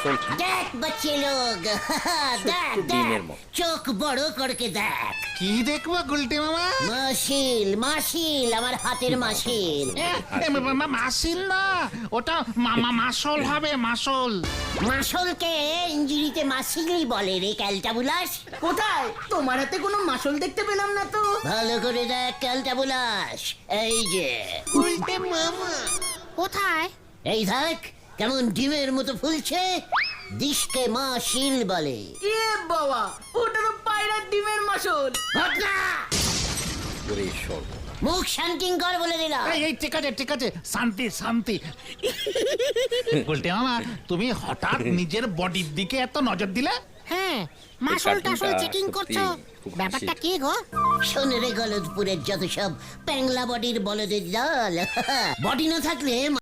Muscle দেখ বাচ্চে লোক দেখ দেখ চোখ বড় করকে দেখ কি দেখবো গুলটে মামা? মাসিল মাসিল আমার হাতের মাসিল মাসিল না, ওটা মাসল হবে, মাসল। মাসলকে ইঞ্জিরিতে মাসিলই বলে রে ক্যালটাবুলাস। কোথায়? তোমার হাতে কোনো মাসল দেখতে পেলাম না তো। ভালো করে দেখ ক্যালটাবুলাস, এই যে উল্টে মামা কোথায়? এই দেখ কেমন ডিমের মতো ফুলছে, দিশকে মাসিল বলে। এ বাবা, ওটা তো পায়রার ডিমের মাসল। ঘটনা করে সর্ব মুখ শান্তিং কর বলে দিলাম। এই ঠিক আছে ঠিক আছে, শান্তি শান্তি। গুলটে মামা, তুমি হঠাৎ নিজের বডির দিকে এত নজর দিলে? হ্যাঁ, মাসল টাসল কাটিংটা চেকিং সত্যি করছো, খুব ব্যাপারটা হাসির। কি গো? শোন রে গলদপুরের যত সব প্যাংলা বডির বলদের দল, বডি না থাকলে